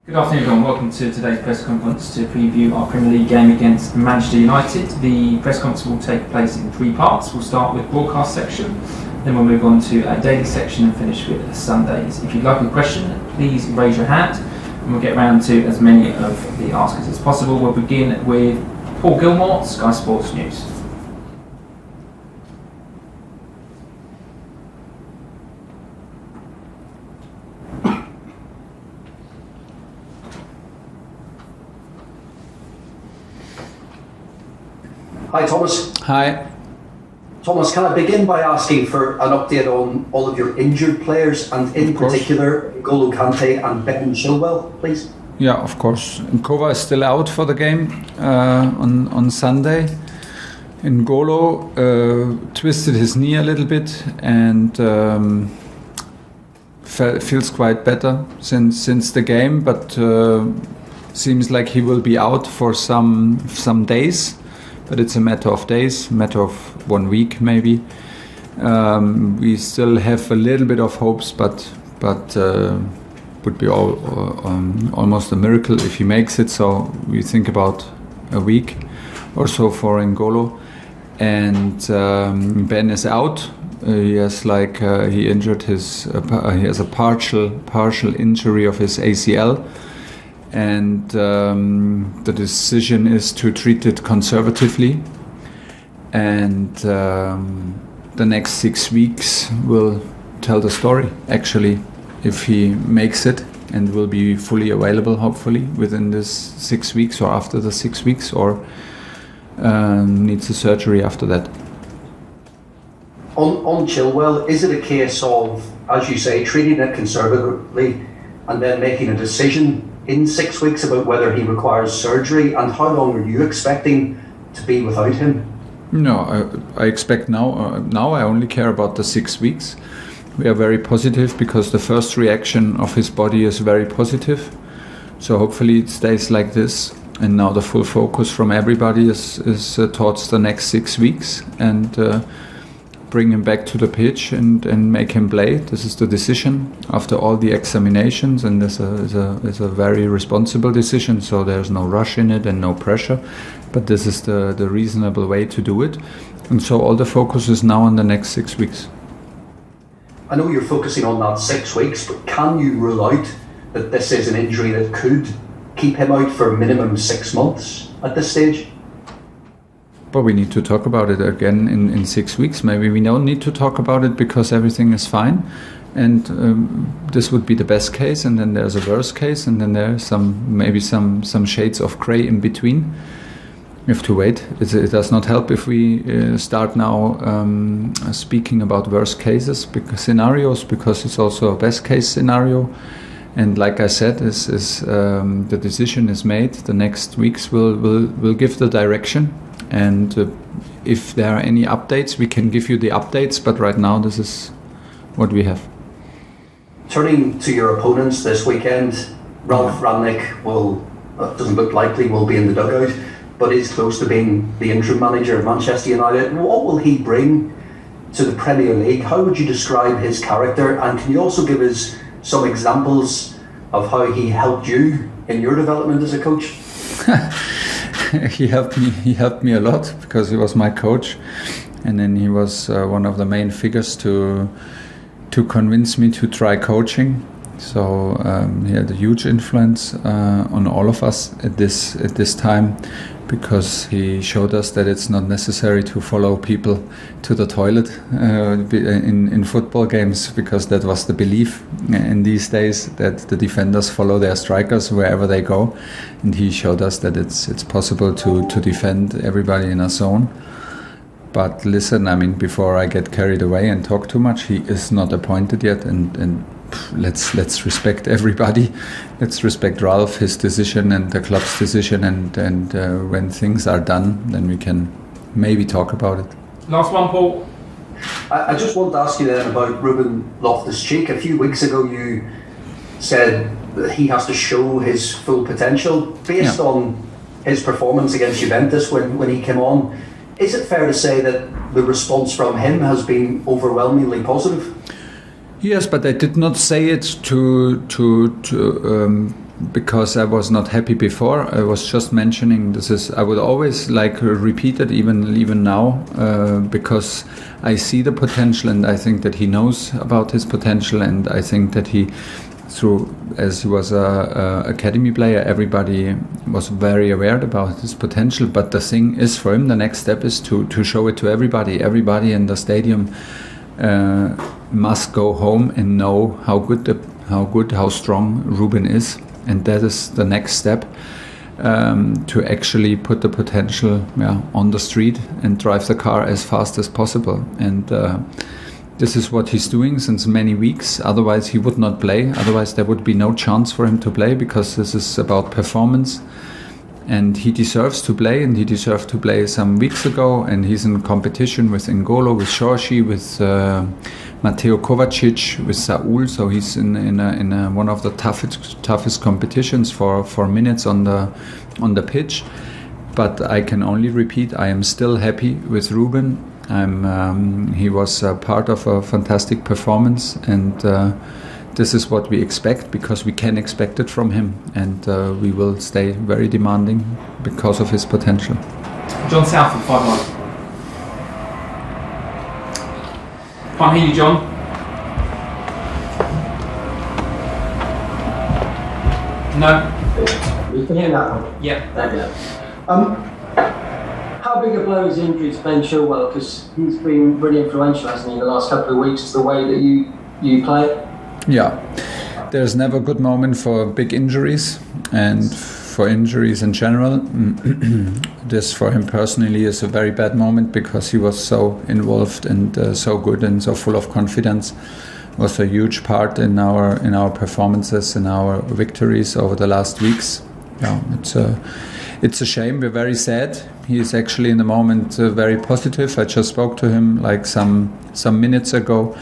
Good afternoon everyone, welcome to today's press conference to preview our Premier League game against Manchester United. The press conference will take place in three parts. We'll start with broadcast section, then we'll move on to a daily section and finish with Sundays. If you'd like a question, please raise your hand and we'll get round to as many of the askers as possible. We'll begin with Paul Gilmore, Sky Sports News. Hi Thomas. Hi. Thomas, can I begin by asking for an update on all of your injured players and in particular N'Golo Kante and Ben Chilwell, please? Yeah, of course. Nkova is still out for the game on Sunday. N'Golo twisted his knee a little bit and feels quite better since the game, but seems like he will be out for some days. But it's a matter of days, matter of 1 week maybe. We still have a little bit of hopes, but would be almost a miracle if he makes it. So we think about a week or so for N'Golo. And Ben is out. He has he injured he has a partial injury of his ACL. And the decision is to treat it conservatively, and the next 6 weeks will tell the story, actually, if he makes it and will be fully available, hopefully, within this 6 weeks or after the 6 weeks, or needs a surgery after that. On Chilwell, is it a case of, as you say, treating it conservatively and then making a decision in 6 weeks about whether he requires surgery, and how long are you expecting to be without him? No, I expect now I only care about the 6 weeks. We are very positive because the first reaction of his body is very positive. So hopefully it stays like this. And now the full focus from everybody is towards the next 6 weeks and bring him back to the pitch and make him play. This is the decision after all the examinations, and this is a very responsible decision, so there's no rush in it and no pressure, but this is the reasonable way to do it. And so all the focus is now on the next 6 weeks. I know you're focusing on that 6 weeks, but can you rule out that this is an injury that could keep him out for minimum 6 months at this stage? But we need to talk about it again in 6 weeks. Maybe we don't need to talk about it because everything is fine, and this would be the best case, and then there's a worst case, and then there's some shades of grey in between. We have to wait. It does not help if we start now speaking about worst cases scenarios, because it's also a best case scenario. And like I said, the decision is made. The next weeks will give the direction. And if there are any updates, we can give you the updates. But right now, this is what we have. Turning to your opponents this weekend, Ralf Rangnick doesn't look likely will be in the dugout, but is close to being the interim manager of Manchester United. What will he bring to the Premier League? How would you describe his character? And can you also give us some examples of how he helped you in your development as a coach? He helped me a lot because he was my coach, and then he was one of the main figures to convince me to try coaching. So he had a huge influence on all of us at this time, because he showed us that it's not necessary to follow people to the toilet in football games, because that was the belief in these days, that the defenders follow their strikers wherever they go, and he showed us that it's possible to defend everybody in a zone. But listen, I mean, before I get carried away and talk too much, he is not appointed yet, and let's respect everybody. Let's respect Ralf, his decision, and the club's decision, and when things are done, then we can maybe talk about it. Last one, Paul. I just want to ask you then about Ruben Loftus-Cheek. A few weeks ago you said that he has to show his full potential based on his performance against Juventus when he came on. Is it fair to say that the response from him has been overwhelmingly positive? Yes, but I did not say it to because I was not happy before. I was just mentioning this is. I would always like repeat it, even now, because I see the potential, and I think that he knows about his potential, and I think that he, as he was a academy player, everybody was very aware about his potential. But the thing is, for him, the next step is to show it to everybody. Everybody in the stadium must go home and know how strong Ruben is, and that is the next step, to actually put the potential on the street and drive the car as fast as possible. And this is what he's doing since many weeks. Otherwise he would not play. Otherwise there would be no chance for him to play, because this is about performance. And he deserves to play, and he deserved to play some weeks ago. And he's in competition with N'Golo, with Shorshi, with Mateo Kovacic, with Saul. So he's in one of the toughest competitions for minutes on the pitch. But I can only repeat, I am still happy with Ruben. He was part of a fantastic performance, and this is what we expect, because we can expect it from him, and we will stay very demanding because of his potential. John Southwood, 5-1. Can't hear you, John. No. You can hear that one? Yeah. There we go. How big a blow is the injury to Ben Chilwell? Because he's been really influential, hasn't he, in the last couple of weeks, the way that you play? Yeah, there's never a good moment for big injuries, and for injuries in general. This for him personally is a very bad moment, because he was so involved and so good and so full of confidence. Was a huge part in our performances, in our victories over the last weeks. Yeah, it's a shame. We're very sad. He is actually in the moment very positive. I just spoke to him like some minutes ago.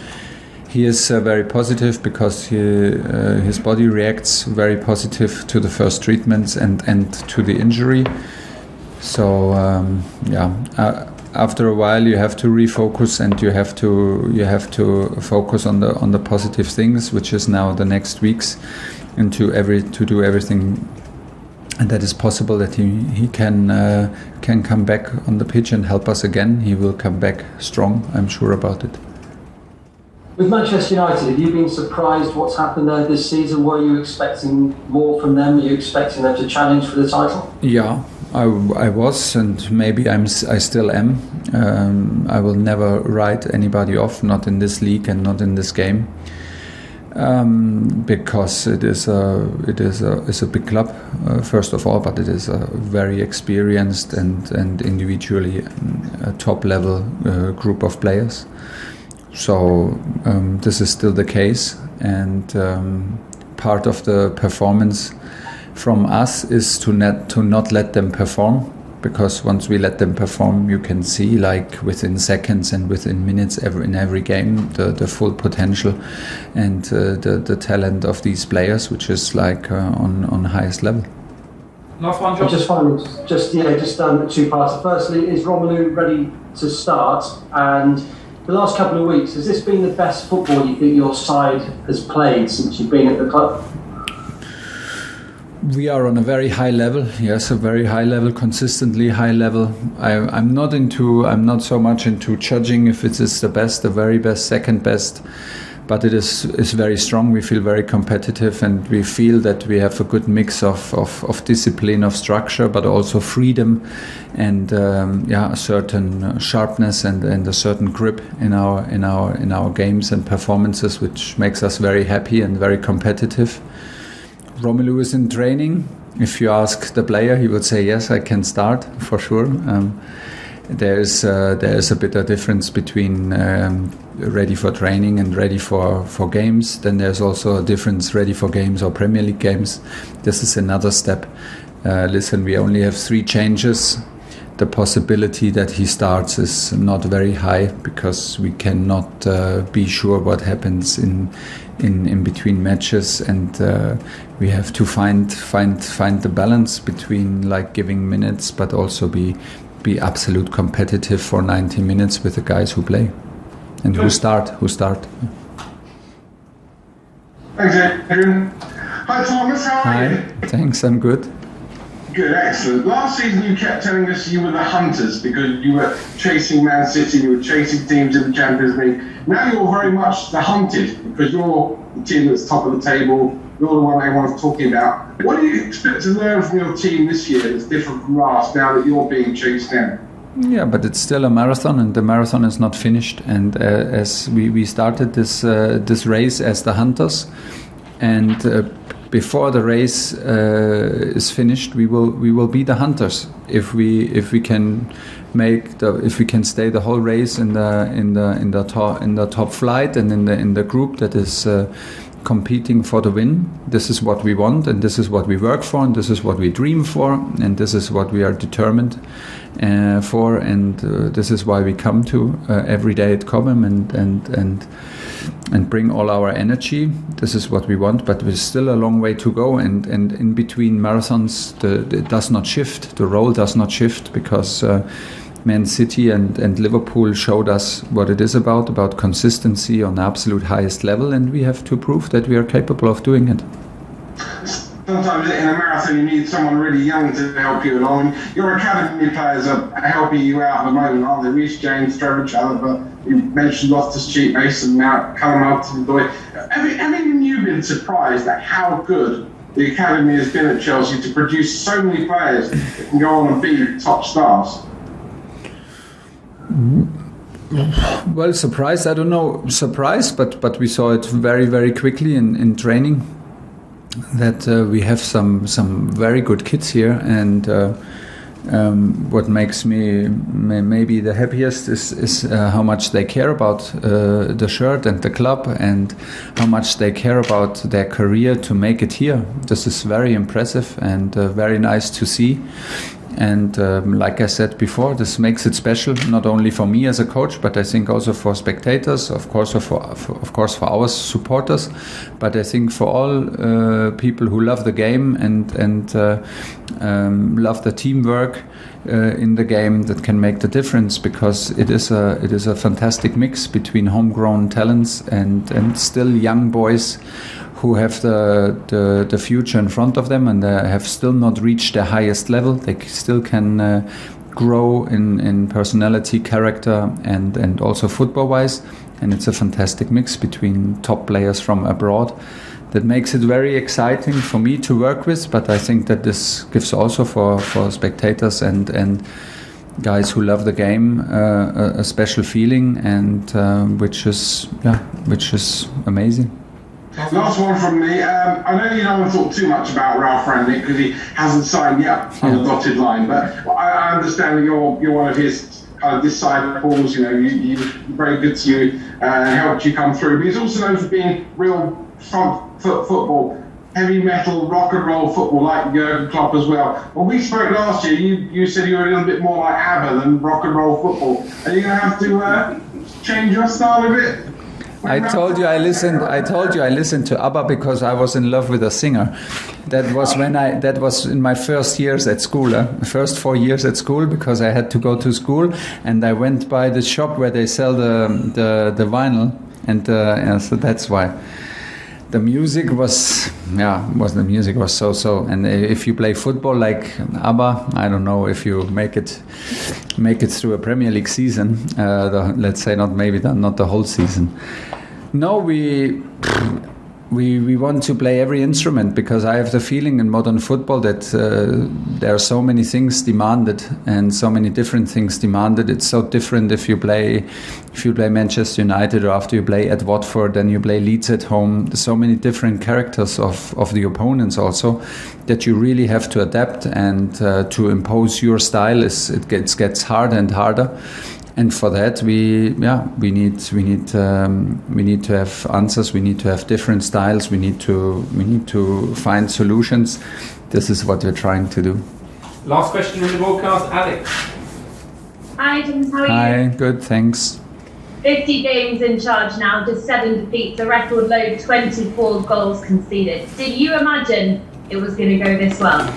He is very positive, because his body reacts very positive to the first treatments and to the injury. So after a while you have to refocus, and you have to focus on the positive things, which is now the next weeks, and to do everything and that is possible, that he can come back on the pitch and help us again. He will come back strong, I'm sure about it. With Manchester United, have you been surprised what's happened there this season? Were you expecting more from them? Were you expecting them to challenge for the title? Yeah, I was, and maybe I still am. I will never write anybody off, not in this league and not in this game, because it is a big club, first of all, but it is a very experienced and individually a top level group of players. So this is still the case, and part of the performance from us is to not let them perform, because once we let them perform, you can see, like, within seconds and within minutes in every game, the full potential and the talent of these players, which is like on highest level. Last one, John. Just finally, just two parts. Firstly, is Romelu ready to start? And the last couple of weeks, has this been the best football you think your side has played since you've been at the club? We are on a very high level, yes, a very high level, consistently high level. I'm not so much into judging if it is the best, the very best, second best, but it is very strong. We feel very competitive, and we feel that we have a good mix of discipline, of structure, but also freedom, and a certain sharpness and a certain grip in our games and performances, which makes us very happy and very competitive. Romelu is in training. If you ask the player, he would say, yes, I can start for sure. There is a bit of difference between ready for training and ready for games. Then there's also a difference, ready for games or Premier League games. This is another step. Listen, we only have 3 changes. The possibility that he starts is not very high, because we cannot be sure what happens in between matches, and we have to find the balance between, like, giving minutes, but also be absolute competitive for 90 minutes with the guys who play and who start. Thanks, Adrian. Hi Thomas, how are you? Thanks, I'm good. Good, excellent. Last season you kept telling us you were the hunters because you were chasing Man City, you were chasing teams in the Champions League. Now you're very much the hunted because you're the team that's top of the table, you're the one everyone's talking about. What do you expect to learn from your team this year that's different from last now that you're being chased down? Yeah, but it's still a marathon, and the marathon is not finished. And as we started this race as the hunters, and before the race is finished, we will be the hunters if we can stay the whole race in the top flight and in the group that is competing for the win. This is what we want, and this is what we work for, and this is what we dream for, and this is what we are determined for, and this is why we come to every day at Cobham and bring all our energy. This is what we want, but there's still a long way to go, and in between marathons it does not shift, the role does not shift, because Man City and Liverpool showed us what it is about consistency on the absolute highest level, and we have to prove that we are capable of doing it. Sometimes in a marathon you need someone really young to help you along. Your academy players are helping you out at the moment, aren't they? Reece James, Trevor Chalobah, you mentioned Loftus-Cheek, Mason Mount, Callum Hudson-Odoi. Have even you been surprised at how good the academy has been at Chelsea to produce so many players that can go on and be top stars? Well, surprised, I don't know, surprised, but we saw it very, very quickly in training that we have some very good kids here, and what makes me maybe the happiest is how much they care about the shirt and the club, and how much they care about their career to make it here. This is very impressive and very nice to see. And like I said before, this makes it special, not only for me as a coach, but I think also for spectators, of course for our supporters, but I think for all people who love the game and love the teamwork in the game that can make the difference, because it is a fantastic mix between homegrown talents and still young boys who have the future in front of them, and have still not reached their highest level. They still can grow in personality, character, and also football-wise. And it's a fantastic mix between top players from abroad that makes it very exciting for me to work with. But I think that this gives also for spectators and guys who love the game a special feeling, and which is amazing. Last one from me. I know you don't want to talk too much about Ralf Rangnick because he hasn't signed yet on the dotted line, but I understand that you're one of his kind of disciples. You know, you're very good to you and helped you come through. But he's also known for being real front foot football, heavy metal, rock and roll football, like Jurgen Klopp as well. When we spoke last year, you said you were a little bit more like ABBA than rock and roll football. Are you going to have to change your style a bit? I told you I listened to ABBA because I was in love with a singer. That was in my first years at school, first 4 years at school, because I had to go to school, and I went by the shop where they sell the vinyl, and so that's why. The music was so. And if you play football like ABBA, I don't know if you make it through a Premier League season. Let's say not the whole season. No, we want to play every instrument, because I have the feeling in modern football that there are so many things demanded and so many different things demanded. It's so different if you play Manchester United, or after you play at Watford, then you play Leeds at home. There's so many different characters of the opponents also, that you really have to adapt, and to impose your style it gets harder and harder. And for that, we need to have answers. We need to have different styles. We need to find solutions. This is what we're trying to do. Last question in the broadcast, Alex. Hi, Thomas. How are you? Hi, good, thanks. 50 games in charge now, just 7 defeats, a record low, 24 goals conceded. Did you imagine it was going to go this well?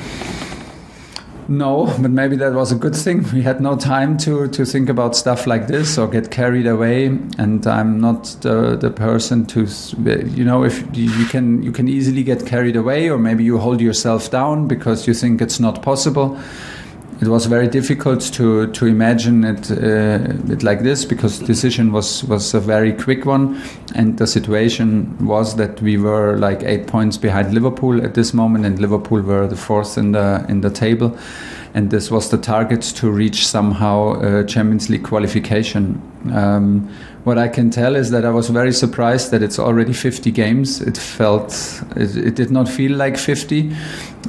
No, but maybe that was a good thing. We had no time to think about stuff like this or get carried away. And I'm not the person to, if you can easily get carried away, or maybe you hold yourself down because you think it's not possible. It was very difficult to imagine it like this, because the decision was a very quick one, and the situation was that we were like 8 points behind Liverpool at this moment, and Liverpool were the fourth in the table, and this was the target to reach somehow Champions League qualification. What I can tell is that I was very surprised that it's already 50 games. It did not feel like 50.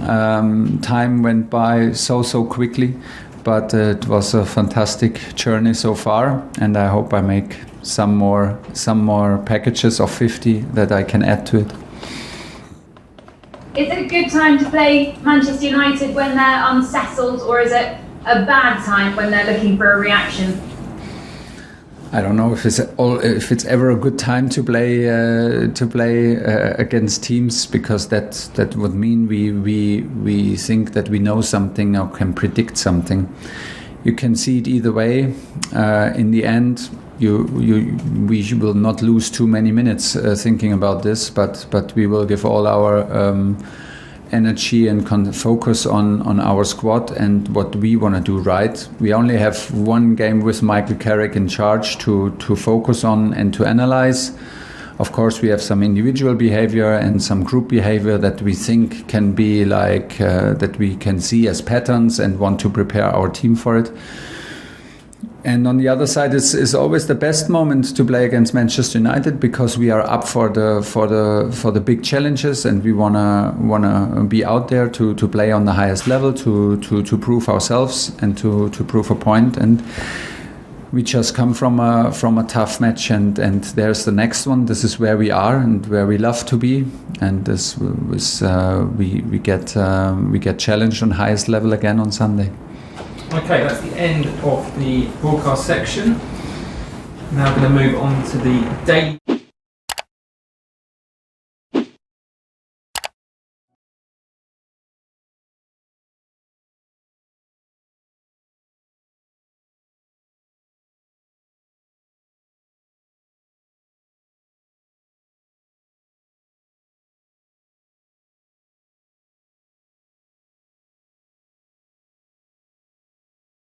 Time went by so quickly, but it was a fantastic journey so far, and I hope I make some more packages of 50 that I can add to it. Is it a good time to play Manchester United when they're unsettled, or is it a bad time when they're looking for a reaction? I don't know if it's ever a good time to play against teams, because that would mean we think that we know something or can predict something. You can see it either way. In the end, we will not lose too many minutes thinking about this, but we will give all our energy and focus on our squad and what we want to do right. We only have one game with Michael Carrick in charge to focus on and to analyze. Of course, we have some individual behavior and some group behavior that we think can be like that we can see as patterns and want to prepare our team for it. And on the other side is always the best moment to play against Manchester United, because we are up for the big challenges, and we wanna be out there to play on the highest level, to prove ourselves and to prove a point. And we just come from a tough match, and there's the next one. This is where we are and where we love to be, and this was we get challenged on highest level again on Sunday. Okay, that's the end of the broadcast section. Now we're going to move on to the daily.